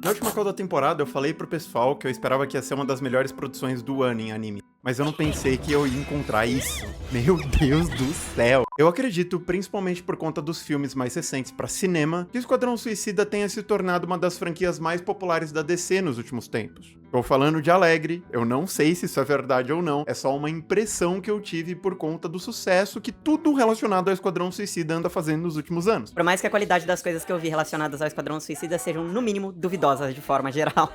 Na última call da temporada, eu falei pro pessoal que eu esperava que ia ser uma das melhores produções do ano em anime. Mas eu não pensei que eu ia encontrar isso. Meu Deus do céu. Eu acredito, principalmente por conta dos filmes mais recentes pra cinema, que Esquadrão Suicida tenha se tornado uma das franquias mais populares da DC nos últimos tempos. Tô falando de alegre, eu não sei se isso é verdade ou não, é só uma impressão que eu tive por conta do sucesso que tudo relacionado ao Esquadrão Suicida anda fazendo nos últimos anos. Por mais que a qualidade das coisas que eu vi relacionadas ao Esquadrão Suicida sejam, no mínimo, duvidosas de forma geral.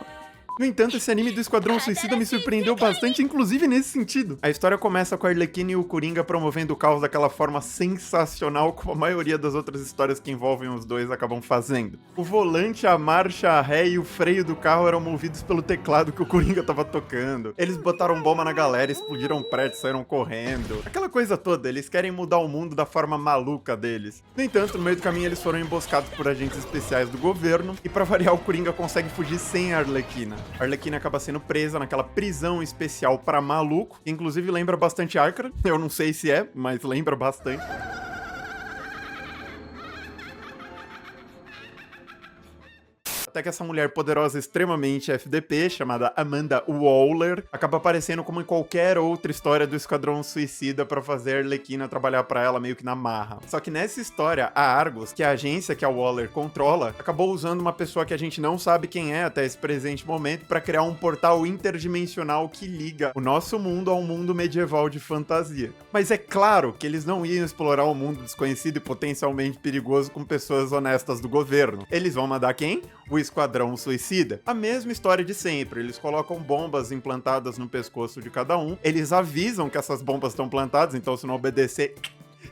No entanto, esse anime do Esquadrão Suicida me surpreendeu bastante, inclusive nesse sentido. A história começa com a Arlequina e o Coringa promovendo o caos daquela forma sensacional, como a maioria das outras histórias que envolvem os dois acabam fazendo. O volante, a marcha, a ré e o freio do carro eram movidos pelo teclado que o Coringa tava tocando. Eles botaram bomba na galera, explodiram um prédio, saíram correndo. Aquela coisa toda, eles querem mudar o mundo da forma maluca deles. No entanto, no meio do caminho eles foram emboscados por agentes especiais do governo, e pra variar, o Coringa consegue fugir sem a Arlequina. A Arlequina acaba sendo presa naquela prisão especial pra maluco, que inclusive lembra bastante Arkham. Eu não sei se é, mas lembra bastante. Até que essa mulher poderosa extremamente FDP, chamada Amanda Waller, acaba aparecendo como em qualquer outra história do Esquadrão Suicida pra fazer a Arlequina trabalhar pra ela meio que na marra. Só que nessa história, a Argus, que é a agência que a Waller controla, acabou usando uma pessoa que a gente não sabe quem é até esse presente momento pra criar um portal interdimensional que liga o nosso mundo ao mundo medieval de fantasia. Mas é claro que eles não iam explorar o mundo desconhecido e potencialmente perigoso com pessoas honestas do governo. Eles vão mandar quem? O Esquadrão Suicida. A mesma história de sempre, eles colocam bombas implantadas no pescoço de cada um, eles avisam que essas bombas estão plantadas, então se não obedecer...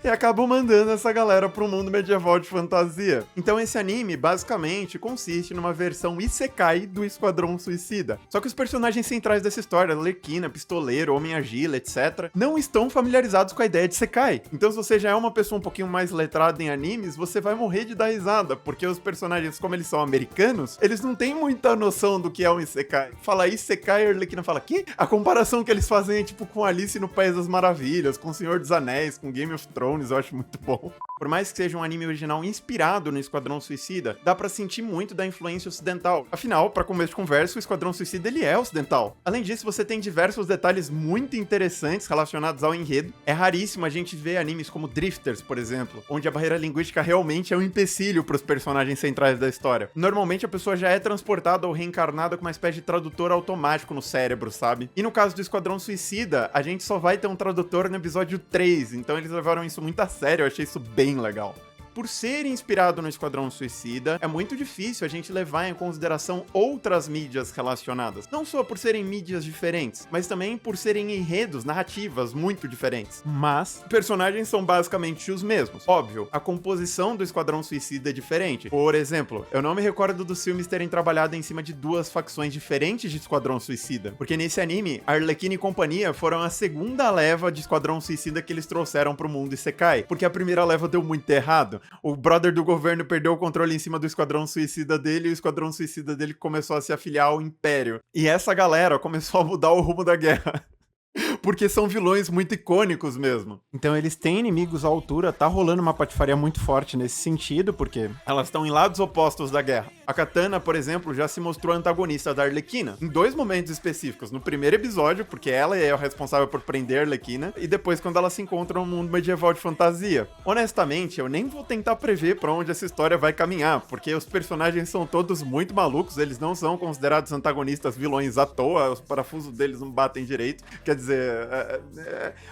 e acabam mandando essa galera pro mundo medieval de fantasia. Então esse anime, basicamente, consiste numa versão isekai do Esquadrão Suicida. Só que os personagens centrais dessa história, Arlequina, Pistoleiro, Homem-Argila, etc., não estão familiarizados com a ideia de isekai. Então se você já é uma pessoa um pouquinho mais letrada em animes, você vai morrer de dar risada, porque os personagens, como eles são americanos, eles não têm muita noção do que é um isekai. Fala isekai, a Arlequina fala, que? A comparação que eles fazem é tipo com Alice no País das Maravilhas, com o Senhor dos Anéis, com Game of Thrones, eu acho muito bom. Por mais que seja um anime original inspirado no Esquadrão Suicida, dá pra sentir muito da influência ocidental. Afinal, pra começo de conversa, o Esquadrão Suicida ele é ocidental. Além disso, você tem diversos detalhes muito interessantes relacionados ao enredo. É raríssimo a gente ver animes como Drifters, por exemplo, onde a barreira linguística realmente é um empecilho pros personagens centrais da história. Normalmente a pessoa já é transportada ou reencarnada com uma espécie de tradutor automático no cérebro, sabe? E no caso do Esquadrão Suicida, a gente só vai ter um tradutor no episódio 3, então eles levaram isso muito a sério, eu achei isso bem legal. Por ser inspirado no Esquadrão Suicida, é muito difícil a gente levar em consideração outras mídias relacionadas. Não só por serem mídias diferentes, mas também por serem enredos, narrativas muito diferentes. Mas, personagens são basicamente os mesmos. Óbvio, a composição do Esquadrão Suicida é diferente. Por exemplo, eu não me recordo dos filmes terem trabalhado em cima de duas facções diferentes de Esquadrão Suicida. Porque nesse anime, Arlequina e companhia foram a segunda leva de Esquadrão Suicida que eles trouxeram pro mundo Isekai. Porque a primeira leva deu muito errado. O brother do governo perdeu o controle em cima do Esquadrão Suicida dele e o Esquadrão Suicida dele começou a se afiliar ao Império. E essa galera começou a mudar o rumo da guerra. Porque são vilões muito icônicos mesmo. Então eles têm inimigos à altura, tá rolando uma patifaria muito forte nesse sentido, porque elas estão em lados opostos da guerra. A Katana, por exemplo, já se mostrou antagonista da Arlequina, em dois momentos específicos. No primeiro episódio, porque ela é a responsável por prender a Arlequina, e depois quando ela se encontra no mundo medieval de fantasia. Honestamente, eu nem vou tentar prever pra onde essa história vai caminhar, porque os personagens são todos muito malucos, eles não são considerados antagonistas vilões à toa, os parafusos deles não batem direito, quer dizer,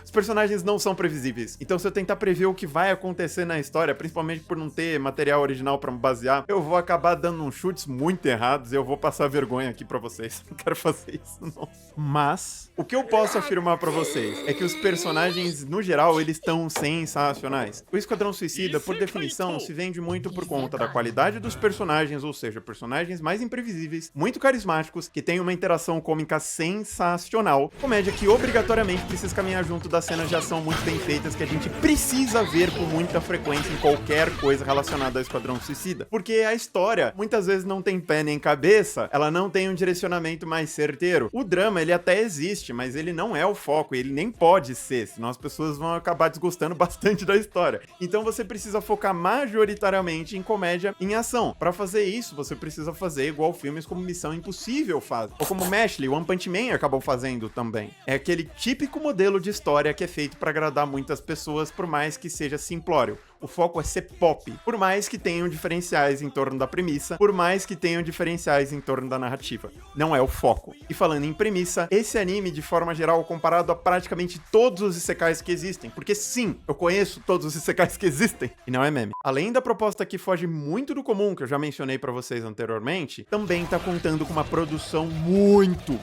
os personagens não são previsíveis. Então se eu tentar prever o que vai acontecer na história, principalmente por não ter material original pra me basear, eu vou acabar dando uns chutes muito errados e eu vou passar vergonha aqui pra vocês. Não quero fazer isso, não. Mas, o que eu posso afirmar pra vocês é que os personagens, no geral, eles estão sensacionais. O Esquadrão Suicida, por definição, se vende muito por conta da qualidade dos personagens, ou seja, personagens mais imprevisíveis, muito carismáticos, que têm uma interação cômica sensacional, comédia que obrigatoriamente obrigatoriamente precisa caminhar junto das cenas de ação muito bem feitas que a gente precisa ver com muita frequência em qualquer coisa relacionada ao Esquadrão Suicida. Porque a história muitas vezes não tem pé nem cabeça, ela não tem um direcionamento mais certeiro. O drama, ele até existe, mas ele não é o foco, ele nem pode ser, senão as pessoas vão acabar desgostando bastante da história. Então você precisa focar majoritariamente em comédia e em ação. Pra fazer isso, você precisa fazer igual filmes como Missão Impossível faz, ou como Mashley, One Punch Man acabou fazendo também. É aquele típico modelo de história que é feito pra agradar muitas pessoas, por mais que seja simplório. O foco é ser pop, por mais que tenham diferenciais em torno da premissa, por mais que tenham diferenciais em torno da narrativa. Não é o foco. E falando em premissa, esse anime, de forma geral, comparado a praticamente todos os isekais que existem, porque sim, eu conheço todos os isekais que existem, e não é meme. Além da proposta que foge muito do comum, que eu já mencionei pra vocês anteriormente, também tá contando com uma produção muito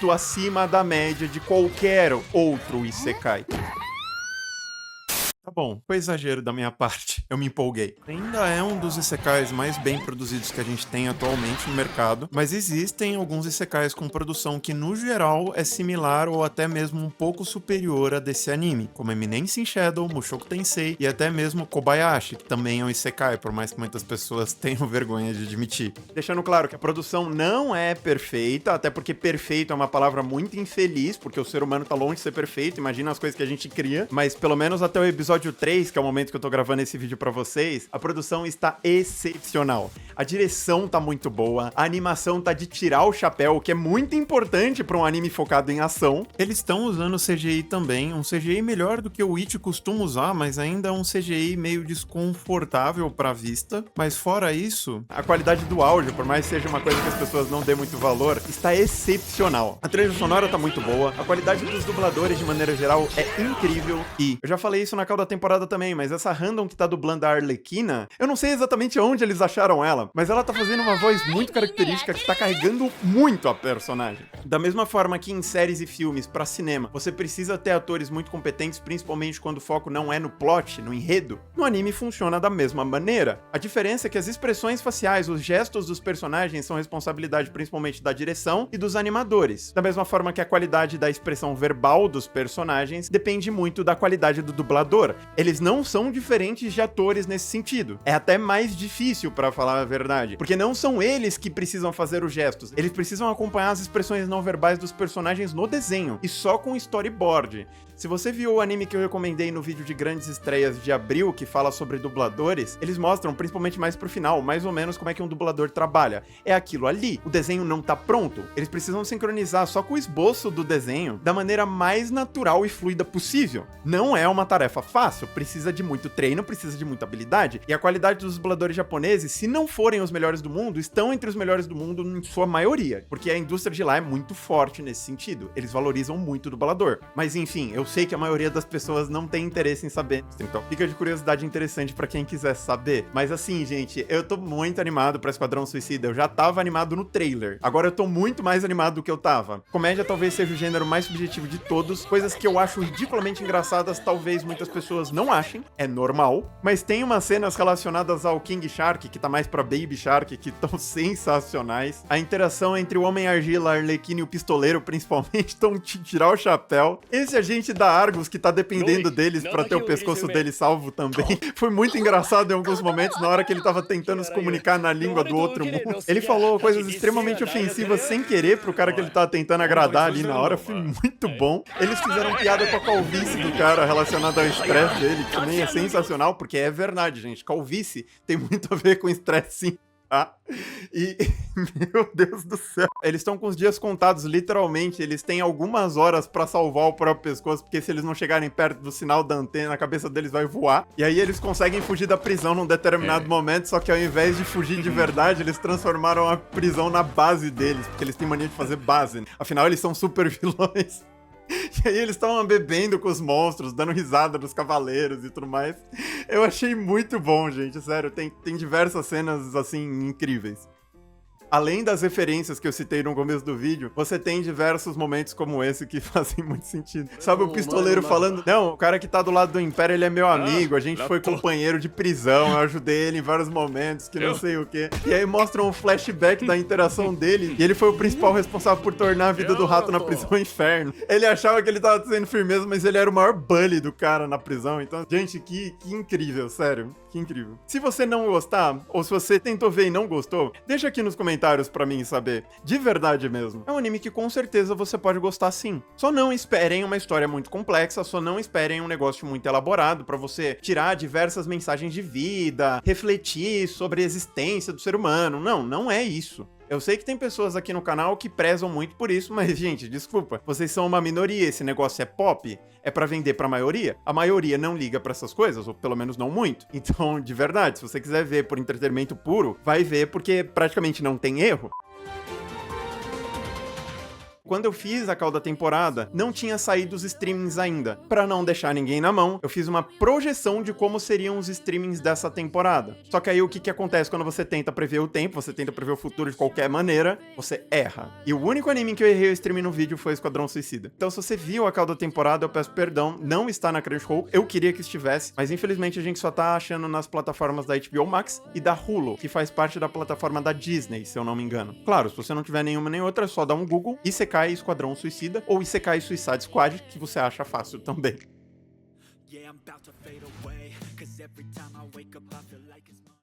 acima da média de qualquer outro isekai. Tá bom, foi exagero da minha parte, eu me empolguei. Ainda é um dos isekais mais bem produzidos que a gente tem atualmente no mercado, mas existem alguns isekais com produção que no geral é similar ou até mesmo um pouco superior a desse anime, como Eminence in Shadow, Mushoku Tensei e até mesmo Kobayashi, que também é um isekai, por mais que muitas pessoas tenham vergonha de admitir. Deixando claro que a produção não é perfeita, até porque perfeito é uma palavra muito infeliz, porque o ser humano tá longe de ser perfeito, imagina as coisas que a gente cria, mas pelo menos até o episódio 3, que é o momento que eu tô gravando esse vídeo pra vocês, a produção está excepcional. A direção tá muito boa, a animação tá de tirar o chapéu, o que é muito importante pra um anime focado em ação. Eles estão usando CGI também, um CGI melhor do que o Ichi costuma usar, mas ainda é um CGI meio desconfortável pra vista. Mas fora isso, a qualidade do áudio, por mais que seja uma coisa que as pessoas não dêem muito valor, está excepcional. A trilha sonora tá muito boa, a qualidade dos dubladores de maneira geral é incrível e eu já falei isso na da temporada também, mas essa random que tá dublando a Arlequina, eu não sei exatamente onde eles acharam ela, mas ela tá fazendo uma voz muito característica que tá carregando muito a personagem. Da mesma forma que em séries e filmes pra cinema, você precisa ter atores muito competentes, principalmente quando o foco não é no plot, no enredo, no anime funciona da mesma maneira. A diferença é que as expressões faciais, os gestos dos personagens são responsabilidade principalmente da direção e dos animadores. Da mesma forma que a qualidade da expressão verbal dos personagens depende muito da qualidade do dublador. Eles não são diferentes de atores nesse sentido. É até mais difícil, pra falar a verdade, porque não são eles que precisam fazer os gestos. Eles precisam acompanhar as expressões não verbais dos personagens no desenho, e só com storyboard. Se você viu o anime que eu recomendei no vídeo de grandes estreias de abril, que fala sobre dubladores, eles mostram, principalmente mais pro final, mais ou menos como é que um dublador trabalha. É aquilo ali. O desenho não tá pronto. Eles precisam sincronizar só com o esboço do desenho da maneira mais natural e fluida possível. Não é uma tarefa fácil, precisa de muito treino, precisa de muita habilidade, e a qualidade dos dubladores japoneses, se não forem os melhores do mundo, estão entre os melhores do mundo em sua maioria, porque a indústria de lá é muito forte nesse sentido. Eles valorizam muito o dublador. Mas enfim, eu sei que a maioria das pessoas não tem interesse em saber, então fica de curiosidade interessante pra quem quiser saber. Mas assim, gente, eu tô muito animado pra Esquadrão Suicida, eu já tava animado no trailer, agora eu tô muito mais animado do que eu tava. Comédia talvez seja o gênero mais subjetivo de todos, coisas que eu acho ridiculamente engraçadas, talvez muitas pessoas não achem, é normal, mas tem umas cenas relacionadas ao King Shark, que tá mais pra Baby Shark, que tão sensacionais. A interação entre o Homem-Argila, a Arlequina e o Pistoleiro, principalmente, tão tirar o chapéu. Esse agente da Argus, que tá dependendo deles pra ter o pescoço dele salvo também, foi muito engraçado em alguns momentos, na hora que ele tava tentando se comunicar na língua do outro mundo. Ele falou coisas extremamente ofensivas sem querer pro cara que ele tava tentando agradar ali na hora, foi muito bom. Eles fizeram piada com a calvície do cara relacionada ao estresse dele, que também é sensacional, porque é verdade, gente, calvície tem muito a ver com estresse, sim. Ah, e, meu Deus do céu, eles estão com os dias contados, literalmente, eles têm algumas horas pra salvar o próprio pescoço, porque se eles não chegarem perto do sinal da antena, a cabeça deles vai voar, e aí eles conseguem fugir da prisão num determinado momento, só que ao invés de fugir de verdade, eles transformaram a prisão na base deles, porque eles têm mania de fazer base, afinal eles são super vilões. E aí eles estavam bebendo com os monstros, dando risada dos cavaleiros e tudo mais. Eu achei muito bom, gente, sério, tem diversas cenas, assim, incríveis. Além das referências que eu citei no começo do vídeo, você tem diversos momentos como esse que fazem muito sentido. Sabe o pistoleiro falando, não, o cara que tá do lado do Império, ele é meu amigo, a gente foi companheiro de prisão, eu ajudei ele em vários momentos, que não sei o quê. E aí mostram um flashback da interação dele, e ele foi o principal responsável por tornar a vida do rato na prisão um inferno. Ele achava que ele tava sendo firmeza, mas ele era o maior bully do cara na prisão. Então, gente, que incrível, sério. Que incrível. Se você não gostar, ou se você tentou ver e não gostou, deixa aqui nos comentários pra mim saber. De verdade mesmo. É um anime que com certeza você pode gostar sim. Só não esperem uma história muito complexa, só não esperem um negócio muito elaborado pra você tirar diversas mensagens de vida, refletir sobre a existência do ser humano. Não, não é isso. Eu sei que tem pessoas aqui no canal que prezam muito por isso, mas, gente, desculpa. Vocês são uma minoria, esse negócio é pop, é pra vender pra maioria. A maioria não liga pra essas coisas, ou pelo menos não muito. Então, de verdade, se você quiser ver por entretenimento puro, vai ver porque praticamente não tem erro. Quando eu fiz a call da temporada, não tinha saído os streamings ainda. Pra não deixar ninguém na mão, eu fiz uma projeção de como seriam os streamings dessa temporada. Só que aí o que acontece quando você tenta prever o tempo, você tenta prever o futuro de qualquer maneira, você erra. E o único anime que eu errei o streaming no vídeo foi Esquadrão Suicida. Então se você viu a call da temporada, eu peço perdão, não está na Crunchyroll, eu queria que estivesse, mas infelizmente a gente só tá achando nas plataformas da HBO Max e da Hulu, que faz parte da plataforma da Disney, se eu não me engano. Claro, se você não tiver nenhuma nem outra, é só dar um Google e você cai Esquadrão Suicida ou Isekai Suicide Squad, que você acha fácil também. Yeah, I'm about to fade away, 'cause every time I wake up I feel like it's